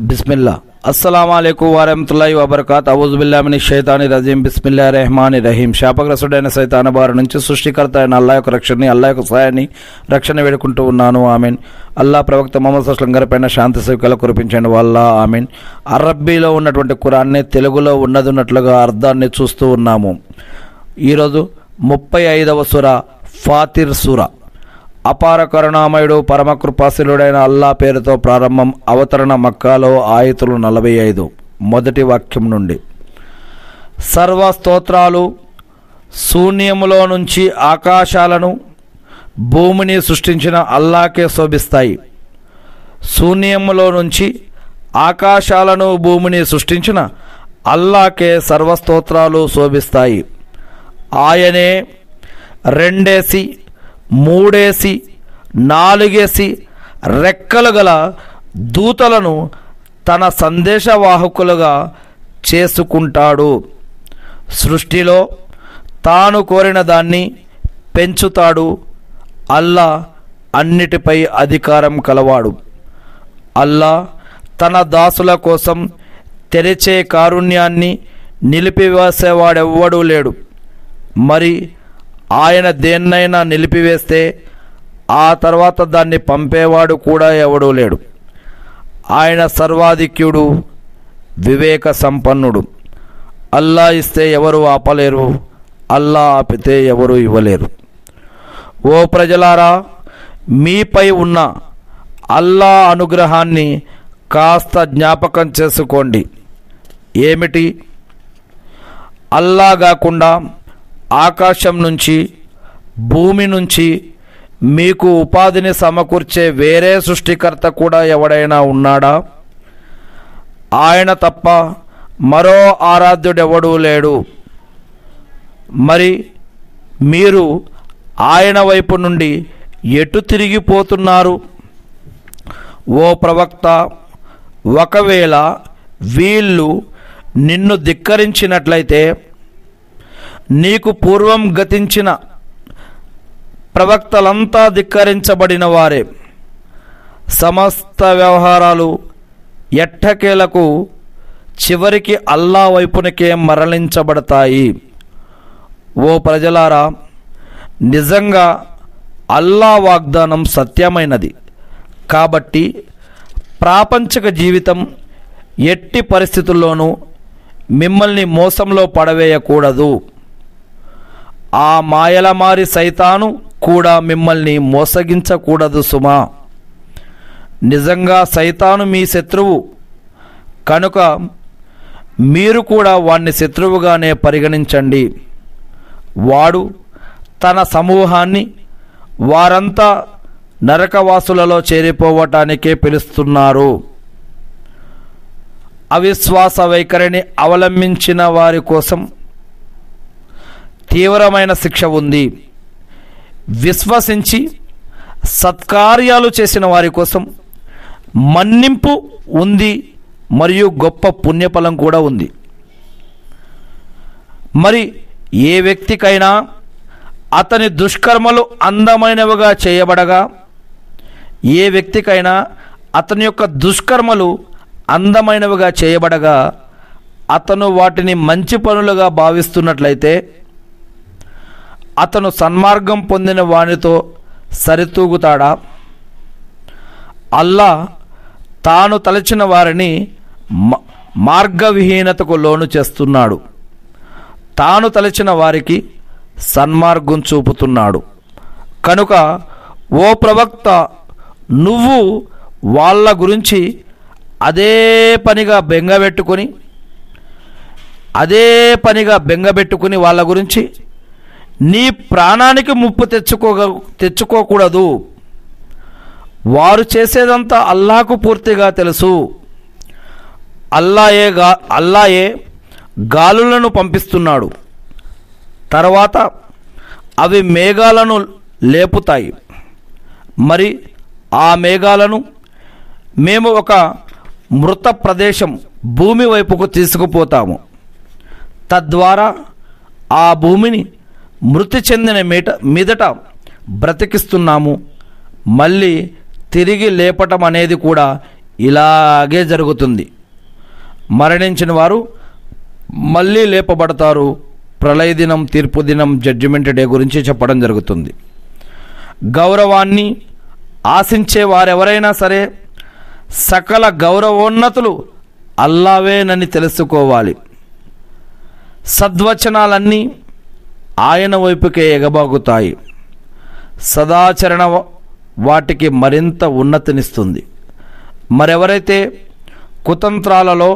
బిస్మిల్లా అస్సలాము అలైకుం వరహ్మతుల్లాహి వబరకాతుహు అవుజు బిల్లాహి మినష్ షైతానిర్ రజీం బిస్మిల్లాహిర్ రహమానిర్ రహీం. శాపగ్రస్తుడైన సైతాను బారి నుంచి సృష్టికర్త అయిన అల్లాహ్ యొక్క రక్షణని, అల్లాహ్ యొక్క సహాయాన్ని, రక్షణ వేడుకుంటూ ఉన్నాను. ఆమీన్. అల్లాహ్ ప్రవక్త ముహమ్మద్ సల్లల్లాహు అలైహి వసల్లం గారిపైన శాంతి సౌఖ్యాలు కురిపించండి వల్ల ఆమీన్. అరబ్బీలో ఉన్నటువంటి ఖురాన్ని తెలుగులో ఉన్నట్లుగా అర్థాన్ని చూస్తూ ఉన్నాము. ఈరోజు 35వ సూర ఫాతిర్ సూర. అపార కరుణామయుడు పరమకృపాశీలుడైన అల్లా పేరుతో ప్రారంభం. అవతరణ మక్కాలో ఆయతులు 45. మొదటి వాక్యం నుండి. సర్వ స్తోత్రాలు శూన్యములో నుంచి ఆకాశాలను భూమిని సృష్టించిన అల్లాకే శోభిస్తాయి. శూన్యములో నుంచి ఆకాశాలను భూమిని సృష్టించిన అల్లాకే సర్వస్తోత్రాలు శోభిస్తాయి. ఆయనే రెండేసి, మూడేసి, నాలుగేసి రెక్కలు గల దూతలను తన సందేశవాహకులుగా చేసుకుంటాడు. సృష్టిలో తాను కోరిన దాన్ని పెంచుతాడు. అల్లా అన్నిటిపై అధికారం కలవాడు. అల్లా తన దాసుల కోసం తెరిచే కారుణ్యాన్ని నిలిపివేసేవాడెవ్వడూ లేడు. మరి ఆయన దేన్నైనా నిలిపివేస్తే ఆ తర్వాత దాన్ని పంపేవాడు కూడా ఎవడూ లేడు. ఆయన సర్వాధిక్యుడు, వివేక సంపన్నుడు. అల్లా ఇస్తే ఎవరు ఆపలేరు, అల్లా ఆపితే ఎవరు ఇవ్వలేరు. ఓ ప్రజలారా, మీపై ఉన్న అల్లా అనుగ్రహాన్ని కాస్త జ్ఞాపకం చేసుకోండి. ఏమిటి? అల్లా కాకుండా ఆకాశం నుంచి, భూమి నుంచి మీకు ఉపాధిని సమకూర్చే వేరే సృష్టికర్త కూడా ఎవడైనా ఉన్నాడా? ఆయన తప్ప మరో ఆరాధ్యుడెవడూ లేడు. మరి మీరు ఆయన వైపు నుండి ఎటు తిరిగిపోతున్నారు? ఓ ప్రవక్త, ఒకవేళ వీళ్ళు నిన్ను ధిక్కరించినట్లయితే నీకు పూర్వం గతించిన ప్రవక్తలంతా ధిక్కరించబడిన వారే. సమస్త వ్యవహారాలు ఎట్టకేలకు చివరికి అల్లా వైపునకే మరలించబడతాయి. ఓ ప్రజలారా, నిజంగా అల్లా వాగ్దానం సత్యమైనది. కాబట్టి ప్రాపంచిక జీవితం ఎట్టి పరిస్థితుల్లోనూ మిమ్మల్ని మోసంలో పడవేయకూడదు. ఆ మాయలమారి సైతాను కూడా మిమ్మల్ని మోసగించకూడదు సుమా. నిజంగా సైతాను మీ శత్రువు కనుక మీరు కూడా వాణ్ణి శత్రువుగానే పరిగణించండి. వాడు తన సమూహాన్ని వారంతా నరకవాసులలో చేరిపోవటానికే పిలుస్తున్నారు. అవిశ్వాస వైఖరిని అవలంబించిన వారి కోసం తీవ్రమైన శిక్ష ఉంది. విశ్వసించి సత్కార్యాలు చేసిన వారి కోసం మన్నింపు ఉంది మరియు గొప్ప పుణ్యఫలం కూడా ఉంది. మరి ఏ వ్యక్తికైనా అతని దుష్కర్మలు అందమైనవిగా చేయబడగా, ఏ వ్యక్తికైనా అతని యొక్క దుష్కర్మలు అందమైనవిగా చేయబడగా అతను వాటిని మంచి పనులుగా భావిస్తున్నట్లయితే అతను సన్మార్గం పొందిన వానితో సరితూగుతాడా? అల్లా తాను తలచిన వారిని మార్గవిహీనతకు లోను చేస్తున్నాడు. తాను తలచిన వారికి సన్మార్గం చూపుతున్నాడు. కనుక ఓ ప్రవక్త, నువ్వు వాళ్ళ గురించి అదే పనిగా బెంగబెట్టుకుని వాళ్ళ గురించి నీ ప్రాణానికి ముప్పు తెచ్చుకోకూడదు. వారు చేసేదంతా అల్లాహకు పూర్తిగా తెలుసు. అల్లాయే గాలులను పంపిస్తున్నాడు. తర్వాత అవి మేఘాలను లేపుతాయి. మరి ఆ మేఘాలను మేము ఒక మృత ప్రదేశం భూమి వైపుకు తీసుకుపోతాము. తద్వారా ఆ భూమిని మృతి చెందిన మీదట బ్రతికిస్తున్నాము. మళ్ళీ తిరిగి లేపటం అనేది కూడా ఇలాగే జరుగుతుంది. మరణించిన వారు మళ్ళీ లేపబడతారు. ప్రళయ దినం, తీర్పు దినం, జడ్జిమెంట్ డే గురించి చెప్పడం జరుగుతుంది. గౌరవాన్ని ఆశించే వారెవరైనా సరే సకల గౌరవోన్నతులు అల్లావేనని తెలుసుకోవాలి. సద్వచనాలన్నీ ఆయన వైపుకే ఎగబాగుతాయి. సదాచరణ వాటికి మరింత ఉన్నతినిస్తుంది. మరెవరైతే కుతంత్రాలలో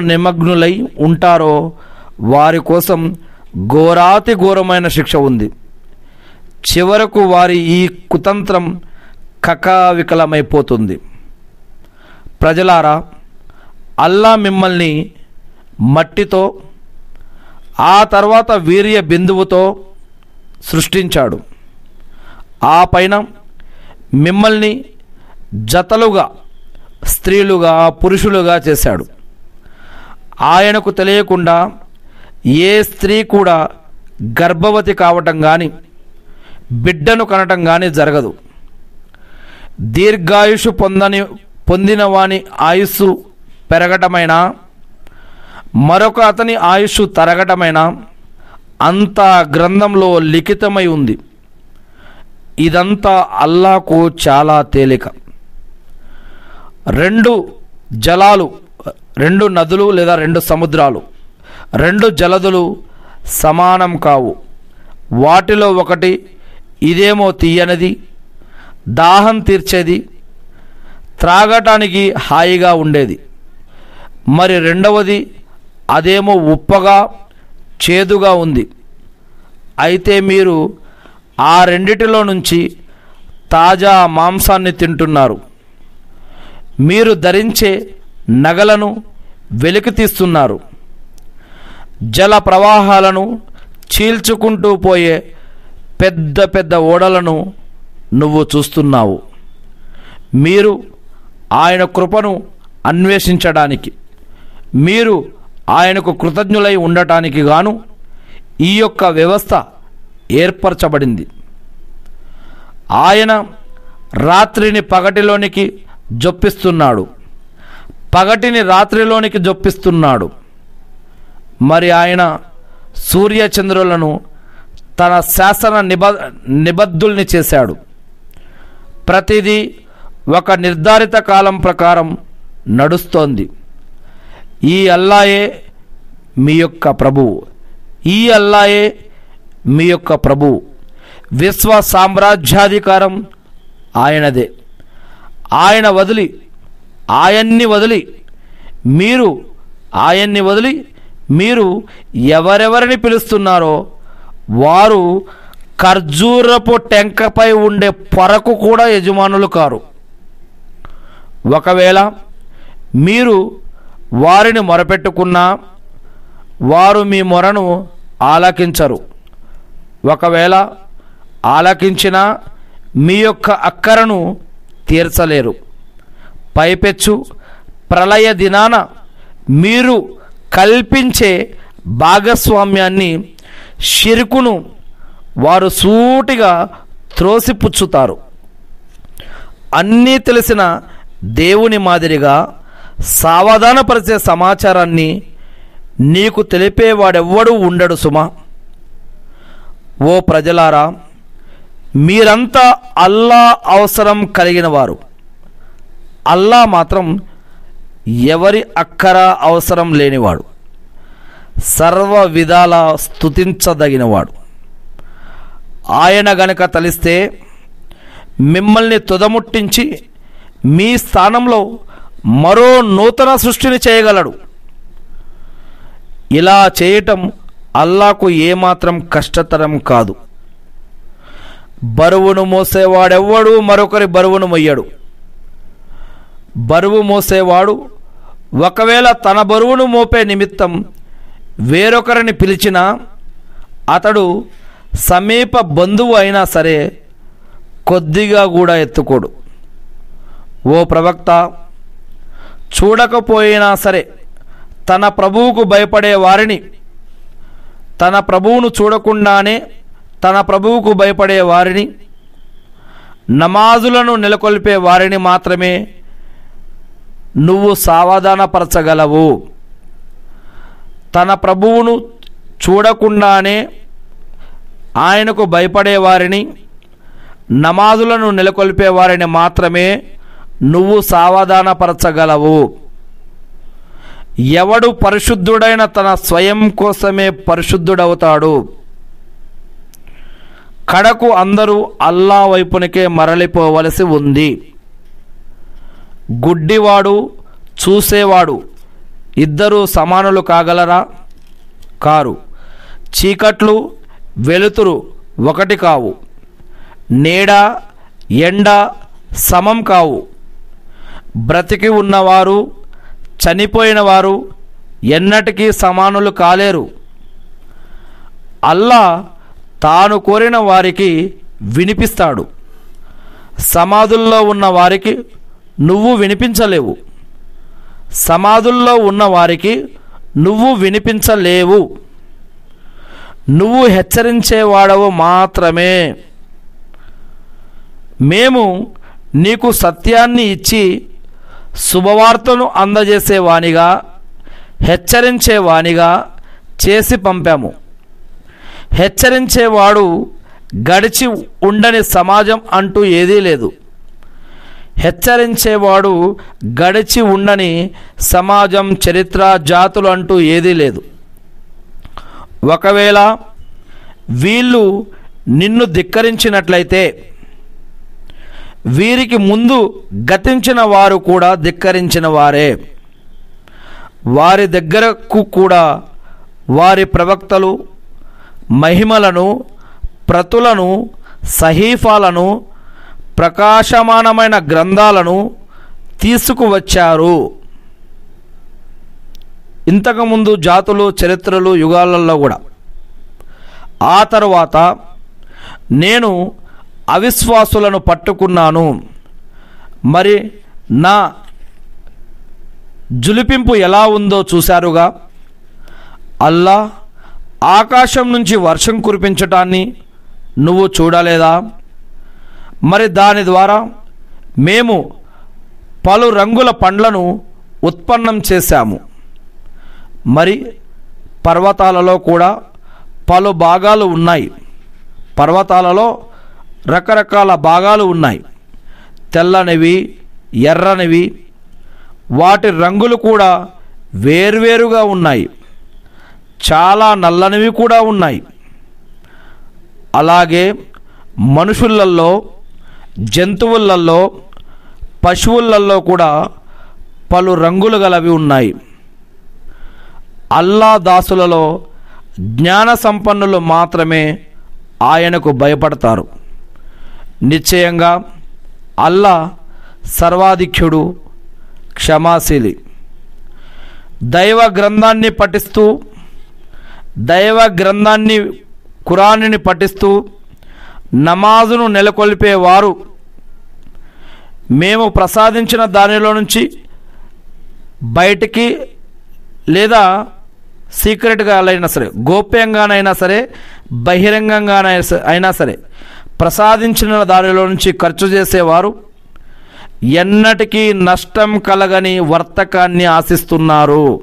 నిమగ్నులై ఉంటారో వారి కోసం ఘోరాతి ఘోరమైన శిక్ష ఉంది. చివరకు వారి ఈ కుతంత్రం కకావికలమైపోతుంది. ప్రజలారా, అల్లా మిమ్మల్ని మట్టితో ఆ తర్వాత వీర్య బిందువుతో సృష్టించాడు. ఆ పైన మిమ్మల్ని జతలుగా, స్త్రీలుగా, పురుషులుగా చేశాడు. ఆయనకు తెలియకుండా ఏ స్త్రీ కూడా గర్భవతి కావటం కానీ బిడ్డను కనటం కానీ జరగదు. దీర్ఘాయుషు పొందిన వాని ఆయుస్సు పెరగటమైనా మరొక అతని ఆయుష్ తరగటమైనా అంతా గ్రంథంలో లిఖితమై ఉంది. ఇదంతా అల్లాకు చాలా తేలిక. రెండు నదులు లేదా రెండు సముద్రాలు, రెండు జలదులు సమానం కావు. వాటిలో ఒకటి ఇదేమో తీయనిది, దాహం తీర్చేది, త్రాగటానికి హాయిగా ఉండేది. మరి రెండవది అదేమో ఉప్పగా, చేదుగా ఉంది. అయితే మీరు ఆ రెండిటిలో నుంచి తాజా మాంసాన్ని తింటున్నారు. మీరు ధరించే నగలను వెలికి తీస్తున్నారు. జల ప్రవాహాలను చీల్చుకుంటూ పోయే పెద్ద పెద్ద ఓడలను నువ్వు చూస్తున్నావు. మీరు ఆయన కృపను అన్వేషించడానికి, మీరు ఆయనకు కృతజ్ఞులై ఉండటానికి గాను ఈ యొక్క వ్యవస్థ ఏర్పరచబడింది. ఆయన రాత్రిని పగటిలోనికి జొప్పిస్తున్నాడు, పగటిని రాత్రిలోనికి జొప్పిస్తున్నాడు. మరి ఆయన సూర్యచంద్రులను తన శాసన నిబద్ధుల్ని చేశాడు. ప్రతిదీ ఒక నిర్ధారిత కాలం ప్రకారం నడుస్తోంది. ఈ అల్లాయే మీ యొక్క ప్రభువు, ఈ అల్లాయే మీ యొక్క ప్రభువు. విశ్వ సామ్రాజ్యాధికారం ఆయనదే. ఆయన్ని వదిలి మీరు ఎవరెవరిని పిలుస్తున్నారో వారు ఖర్జూరపు టెంకపై ఉండే పొరకు కూడా యజమానులు కారు. ఒకవేళ మీరు వారిని మొరపెట్టుకున్నా వారు మీ మొరను ఆలకించరు. ఒకవేళ ఆలకించినా మీ యొక్క అక్కరను తీర్చలేరు. పైపెచ్చు ప్రళయ దినాన మీరు కల్పించే భాగస్వామ్యాన్ని, షిర్కును వారు సూటిగా త్రోసిపుచ్చుతారు. అన్నీ తెలిసిన దేవుని మాదిరిగా సావధానపరిచే సమాచారాన్ని నీకు తెలిపేవాడెవ్వడూ ఉండడు సుమా. ఓ ప్రజలారా, మీరంతా అల్లా అవసరం కలిగిన వారు. అల్లా మాత్రం ఎవరి అక్కర అవసరం లేనివాడు, సర్వ విధాల స్తుతించదగినవాడు. ఆయన గనక తలిస్తే మిమ్మల్ని తుదముట్టించి మీ స్థానంలో మరో నూతన సృష్టిని చేయగలడు. ఇలా చేయటం అల్లాకు ఏమాత్రం కష్టతరం కాదు. బరువును మోసేవాడెవ్వడు మరొకరి బరువును మొయ్యడు. బరువు మోసేవాడు ఒకవేళ తన బరువును మోపే నిమిత్తం వేరొకరిని పిలిచినా అతడు సమీప బంధువు అయినా సరే కొద్దిగా కూడా ఎత్తుకోడు. ఓ ప్రవక్త, చూడకపోయినా సరే తన ప్రభువుకు భయపడే వారిని, తన ప్రభువును చూడకుండానే తన ప్రభువుకు భయపడే వారిని నమాజులను నెలకొల్పే వారిని మాత్రమే నువ్వు సావధానపరచగలవు. తన ప్రభువును చూడకుండానే ఆయనకు భయపడేవారిని, నమాజులను నెలకొల్పే వారిని మాత్రమే నువ్వు సావధానపరచగలవు. ఎవడు పరిశుద్ధుడైన తన స్వయం కోసమే పరిశుద్ధుడవుతాడు. కడకు అందరూ అల్లా వైపునికే మరలిపోవలసి ఉంది. గుడ్డివాడు, చూసేవాడు ఇద్దరూ సమానులు కాగలరా? కారు. చీకట్లు, వెలుతురు ఒకటి కావు. నీడ, ఎండ సమం కావు. బ్రతికి ఉన్నవారు, చనిపోయిన వారు ఎన్నటికీ సమానులు కాలేరు. అల్లా తాను కోరిన వారికి వినిపిస్తాడు. సమాధుల్లో ఉన్న వారికి నువ్వు వినిపించలేవు. సమాధుల్లో ఉన్న వారికి నువ్వు వినిపించలేవు. నువ్వు హెచ్చరించేవాడవు మాత్రమే. మేము నీకు సత్యాన్ని ఇచ్చి శుభవార్తను అందజేసేవానిగా, హెచ్చరించేవానిగా చేసి పంపాము. హెచ్చరించేవాడు గడిచి ఉండని సమాజం అంటూ ఏదీ లేదు. హెచ్చరించేవాడు గడిచి ఉండని సమాజం, చరిత్ర, జాతులు అంటూ ఏదీ లేదు. ఒకవేళ వీళ్ళు నిన్ను ధిక్కరించినట్లయితే వీరికి ముందు గతించిన వారు కూడా ధిక్కరించిన వారే. వారి దగ్గరకు కూడా వారి ప్రవక్తలు మహిమలను, ప్రతులను, సహీఫాలను, ప్రకాశమానమైన గ్రంథాలను తీసుకువచ్చారు. ఇంతకుముందు జాతులు, చరిత్రలు, యుగాలలో కూడా. ఆ తరువాత నేను అవిశ్వాసులను పట్టుకున్నాను. మరి నా జులిపింపు ఎలా ఉందో చూశారుగా. అల్లా ఆకాశం నుంచి వర్షం కురిపించటాన్ని నువ్వు చూడలేదా? మరి దాని ద్వారా మేము పలు రంగుల పండ్లను ఉత్పన్నం చేశాము. మరి పర్వతాలలో కూడా పలు భాగాలు ఉన్నాయి. పర్వతాలలో రకరకాల భాగాలు ఉన్నాయి. తెల్లనివి, ఎర్రనివి, వాటి రంగులు కూడా వేర్వేరుగా ఉన్నాయి. చాలా నల్లనివి కూడా ఉన్నాయి. అలాగే మనుషులలో, జంతువులలో, పశువులలో కూడా పలు రంగులు గలవి ఉన్నాయి. అల్లా దాసులలో జ్ఞాన సంపన్నులు మాత్రమే ఆయనకు భయపడతారు. నిశ్చయంగా అల్లా సర్వాధిక్యుడు, క్షమాశీలి. దైవ గ్రంథాన్ని పఠిస్తూ, దైవ గ్రంథాన్ని ఖురాన్ని పఠిస్తూ నమాజును నెలకొల్పేవారు మేము ప్రసాదించిన దానిలో నుంచి బయటికి లేదా సీక్రెట్గా అయినా సరే, గోప్యంగానైనా సరే, బహిరంగంగానైనా సరే ప్రసాదించిన దానిలో నుంచి ఖర్చు చేసేవారు ఎన్నటికీ నష్టం కలగని వర్తకాన్ని ఆశిస్తున్నారు.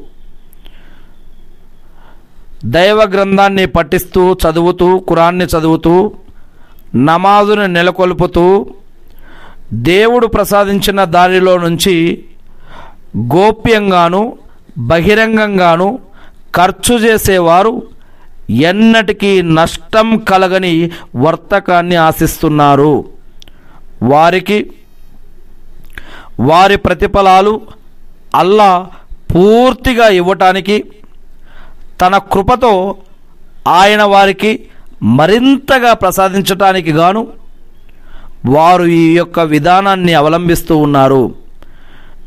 దైవ గ్రంథాన్ని పఠిస్తూ, చదువుతూ, ఖురాన్ని చదువుతూ, నమాజును నెలకొల్పుతూ దేవుడు ప్రసాదించిన దానిలో నుంచి గోప్యంగాను బహిరంగంగాను ఖర్చు చేసేవారు ఎన్నటికీ నష్టం కలగని వర్తకాన్ని ఆశిస్తున్నారు. వారికి వారి ప్రతిఫలాలు అల్లా పూర్తిగా ఇవ్వటానికి తన కృపతో ఆయన వారికి మరింతగా ప్రసాదించటానికి గాను వారు ఈ యొక్క విధానాన్ని అవలంబిస్తూ ఉన్నారు.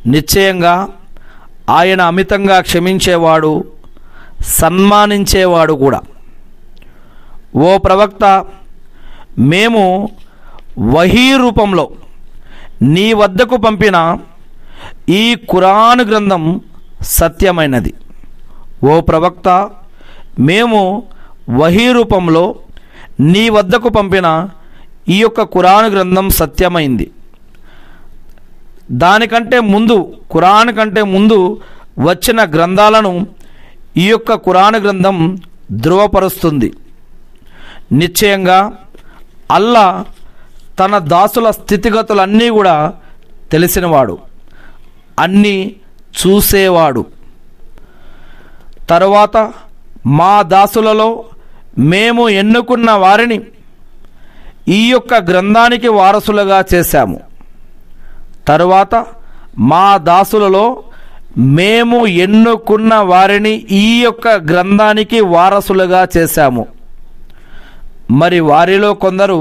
నిశ్చయంగా ఆయన అమితంగా క్షమించేవాడు, సన్మానించేవాడు కూడా. ఓ ప్రవక్త, మేము వహీ రూపంలో నీ వద్దకు పంపిన ఈ ఖురాన్ గ్రంథం సత్యమైనది. ఓ ప్రవక్త, మేము వహీ రూపంలో నీ వద్దకు పంపిన ఈ యొక్క ఖురాన్ గ్రంథం సత్యమైంది. ఖురాన్ కంటే ముందు వచ్చిన గ్రంథాలను ఈ యొక్క ఖురాన్ గ్రంథం ధృవపరుస్తుంది. నిశ్చయంగా అల్లా తన దాసుల స్థితిగతులన్నీ కూడా తెలిసినవాడు, అన్నీ చూసేవాడు. తరువాత మా దాసులలో మేము ఎన్నుకున్న వారిని ఈ యొక్క గ్రంథానికి వారసులుగా చేశాము. తరువాత మా దాసులలో మేము ఎన్నుకున్న వారిని ఈ యొక్క గ్రంథానికి వారసులుగా చేశాము. మరి వారిలో కొందరు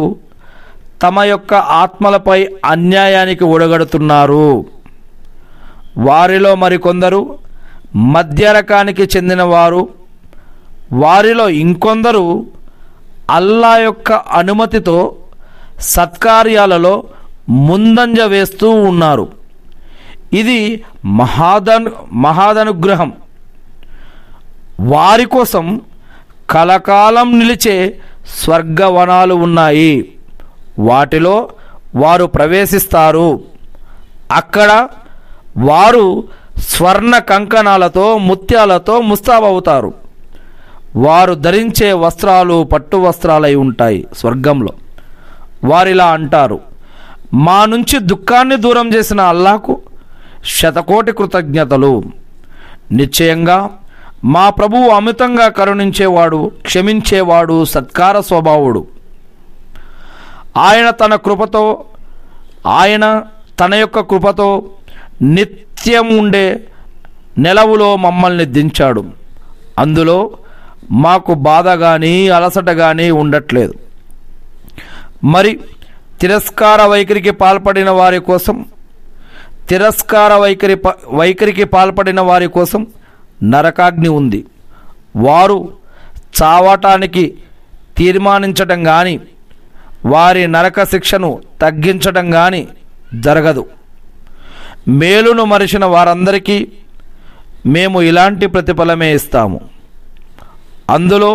తమ యొక్క ఆత్మలపై అన్యాయానికి ఒడగడుతున్నారు. వారిలో మరికొందరు మధ్య రకానికి చెందినవారు. వారిలో ఇంకొందరు అల్లా యొక్క అనుమతితో సత్కార్యాలలో ముందంజ వేస్తూ ఉన్నారు. ఇది మహాదనుగ్రహం. వారి కోసం కలకాలం నిలిచే స్వర్గవనాలు ఉన్నాయి. వాటిలో వారు ప్రవేశిస్తారు. అక్కడ వారు స్వర్ణ కంకణాలతో ముత్యాలతో ముస్తాబవుతారు. వారు ధరించే వస్త్రాలు పట్టు వస్త్రాలై ఉంటాయి. స్వర్గంలో వారిలా అంటారు, మా నుంచి దుఃఖాన్ని దూరం చేసిన అల్లాహకు శతకోటి కృతజ్ఞతలు. నిశ్చయంగా మా ప్రభువు అమితంగా కరుణించేవాడు, క్షమించేవాడు, సత్కార స్వభావుడు. ఆయన తన యొక్క కృపతో నిత్యం ఉండే నెలవులో మమ్మల్ని దించాడు. అందులో మాకు బాధ కానీ అలసట కానీ ఉండట్లేదు. మరి తిరస్కార వైఖరికి పాల్పడిన వారి కోసం నరకాగ్ని ఉంది. వారు చావటానికి తీర్మానించటం కానీ వారి నరక శిక్షను తగ్గించటం కానీ జరగదు. మేలును మరిచిన వారందరికీ మేము ఇలాంటి ప్రతిఫలమే ఇస్తాము. అందులో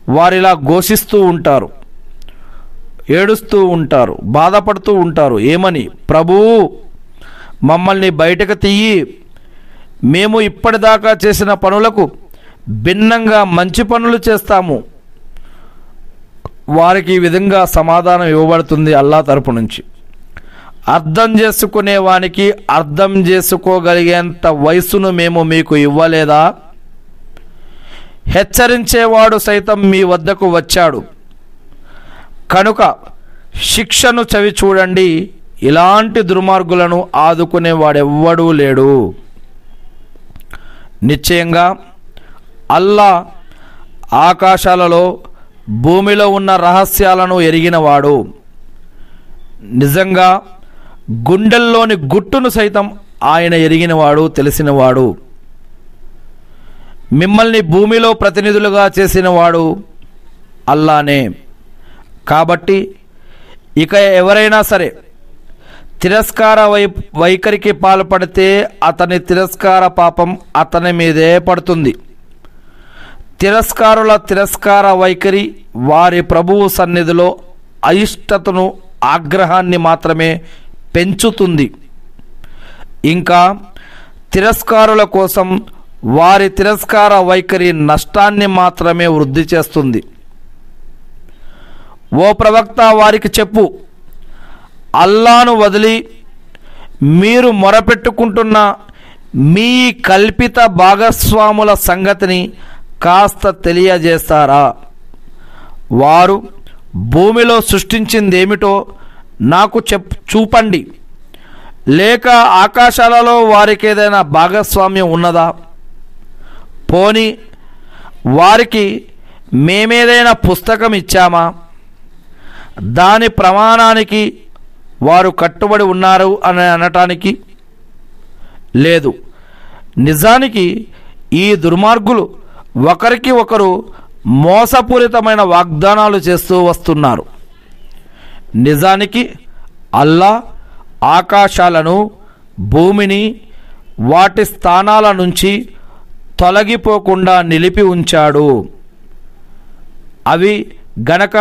వారిలా ఘోషిస్తూ ఉంటారు, ఏడుస్తూ ఉంటారు, బాధపడుతూ ఉంటారు. ఏమని? ప్రభువు, మమ్మల్ని బయటకు తీయి, మేము ఇప్పటిదాకా చేసిన పనులకు భిన్నంగా మంచి పనులు చేస్తాము. వారికి ఈ విధంగా సమాధానం ఇవ్వబడుతుంది అల్లా తరపు నుంచి. అర్థం చేసుకునేవానికి అర్థం చేసుకోగలిగేంత వయసును మేము మీకు ఇవ్వలేదా? హెచ్చరించేవాడు సైతం మీ వద్దకు వచ్చాడు కనుక శిక్షను చవి చూడండి. ఇలాంటి దుర్మార్గులను ఆదుకునేవాడెవ్వడూ లేడు. నిశ్చయంగా అల్లా ఆకాశాలలో భూమిలో ఉన్న రహస్యాలను ఎరిగినవాడు. నిజంగా గుండెల్లోని గుట్టును సైతం ఆయన ఎరిగినవాడు, తెలిసినవాడు. మిమ్మల్ని భూమిలో ప్రతినిధులుగా చేసినవాడు అల్లానే. కాబట్టి ఇక ఎవరైనా సరే తిరస్కార వైఖరికి పాల్పడితే అతని తిరస్కార పాపం అతని మీదే పడుతుంది. తిరస్కారుల తిరస్కార వైఖరి వారి ప్రభువు సన్నిధిలో అయిష్టతను, ఆగ్రహాన్ని మాత్రమే పెంచుతుంది. ఇంకా తిరస్కారుల కోసం వారి తిరస్కార వైఖరి నష్టాన్ని మాత్రమే వృద్ధి చేస్తుంది. ఓ ప్రవక్త, వారికి చెప్పు, అల్లాను వదిలి మీరు మొరపెట్టుకుంటున్న మీ కల్పిత భాగస్వాముల సంగతిని కాస్త తెలియజేస్తారా? వారు భూమిలో సృష్టించిందేమిటో నాకు చూపండి. లేక ఆకాశాలలో వారికి ఏదైనా భాగస్వామ్యం ఉన్నదా? పోనీ వారికి మేమేదైనా పుస్తకం ఇచ్చామా? దాని ప్రమాణానికి వారు కట్టుబడి ఉన్నారు అని అనటానికి లేదు. నిజానికి ఈ దుర్మార్గులు ఒకరికి ఒకరు మోసపూరితమైన వాగ్దానాలు చేస్తూ వస్తున్నారు. నిజానికి అల్లా ఆకాశాలను, భూమిని వాటి స్థానాల నుంచి తొలగిపోకుండా నిలిపి ఉంచాడు. అవి గనక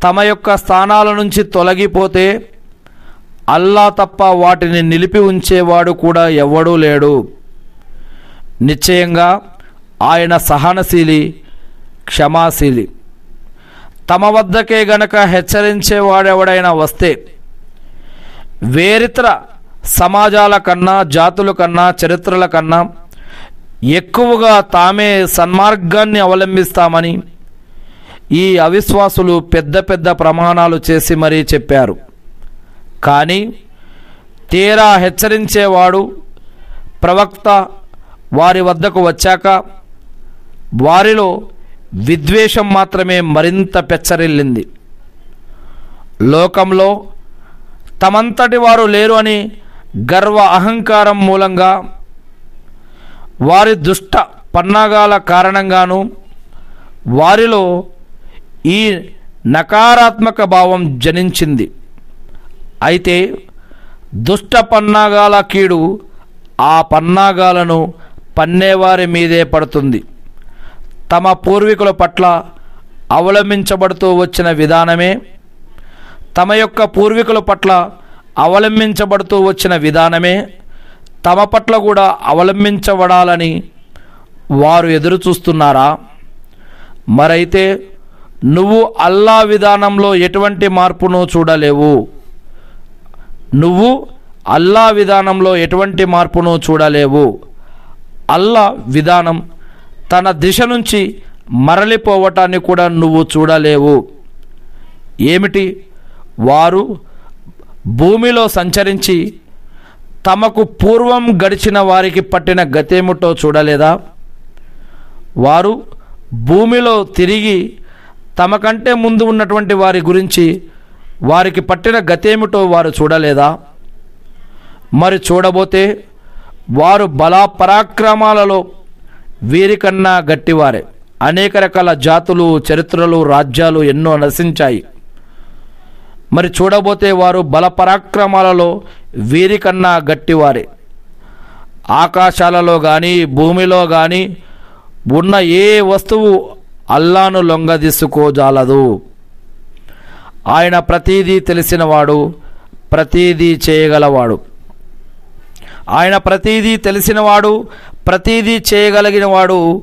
తమ యొక్క స్థానాల నుంచి తొలగిపోతే అల్లా తప్ప వాటిని నిలిపి ఉంచేవాడు కూడా ఎవడూ లేడు. నిశ్చయంగా ఆయన సహనశీలి, క్షమాశీలి. తమ వద్దకే గనక హెచ్చరించేవాడెవడైనా వస్తే వేరితర సమాజాల కన్నా, జాతుల కన్నా, చరిత్రల కన్నా ఎక్కువగా తామే సన్మార్గాన్ని అవలంబిస్తామని ఈ అవిశ్వాసులు పెద్ద పెద్ద ప్రమాణాలు చేసి మరీ చెప్పారు. కానీ తీరా హెచ్చరించేవాడు ప్రవక్త వారి వద్దకు వచ్చాక వారిలో విద్వేషం మాత్రమే మరింత పెచ్చరిల్లింది. లోకంలో తమంతటి వారు లేరు అని గర్వ అహంకారం మూలంగా, వారి దుష్ట పన్నాగాల కారణంగాను వారిలో ఈ నకారాత్మక భావం జనించింది. అయితే దుష్ట పన్నాగాల కీడు ఆ పన్నాగాలను పన్నేవారి మీదే పడుతుంది. తమ పూర్వీకుల పట్ల అవలంబించబడుతూ వచ్చిన విధానమే, తమ యొక్క పూర్వీకుల పట్ల అవలంబించబడుతూ వచ్చిన విధానమే తమ పట్ల కూడా అవలంబించబడాలని వారు ఎదురు చూస్తున్నారా? మరైతే నువ్వు అల్లా విధానంలో ఎటువంటి మార్పును చూడలేవు. నువ్వు అల్లా విధానంలో ఎటువంటి మార్పును చూడలేవు. అల్లా విధానం తన దిశ నుంచి మరలిపోవటాన్ని కూడా నువ్వు చూడలేవు. ఏమిటి? వారు భూమిలో సంచరించి తమకు పూర్వం గడిచిన వారికి పట్టిన గతేమిటో చూడలేదా? వారు భూమిలో తిరిగి తమకంటే ముందు ఉన్నటువంటి వారి గురించి వారికి పట్టిన గతేమిటో వారు చూడలేదా? మరి చూడబోతే వారు బలా పరాక్రమాలలో వీరికన్నా గట్టివారే. అనేక రకాల జాతులు, చరిత్రలు, రాజ్యాలు ఎన్నో నశించాయి. మరి చూడబోతే వారు బల పరాక్రమాలలో వీరికన్నా గట్టివారే. ఆకాశాలలో కానీ భూమిలో కానీ ఉన్న ఏ వస్తువు అల్లాను లొంగదీసుకోజాలదు. ఆయన ప్రతీదీ తెలిసినవాడు, ప్రతీదీ చేయగలవాడు. ఆయన ప్రతీదీ తెలిసినవాడు, ప్రతీదీ చేయగలిగినవాడు.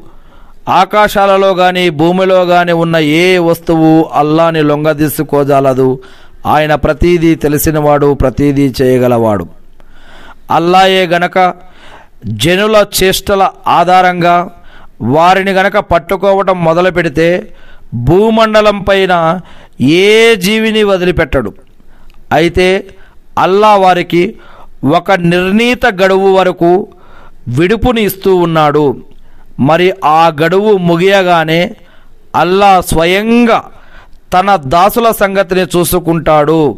ఆకాశాలలో కానీ భూమిలో కానీ ఉన్న ఏ వస్తువు అల్లాని లొంగదీసుకోజాలదు. ఆయన ప్రతీదీ తెలిసినవాడు, ప్రతీదీ చేయగలవాడు. అల్లాయే గనక జనుల చేష్టల ఆధారంగా వారిని గనక పట్టుకోవటం మొదలు పెడితే భూమండలం పైన ఏ జీవిని వదిలిపెట్టడు. అయితే అల్లా వారికి ఒక నిర్ణీత గడువు వరకు విడుపుని ఇస్తూ ఉన్నాడు. మరి ఆ గడువు ముగియగానే అల్లా స్వయంగా తన దాసుల సంగతిని చూసుకుంటాడు.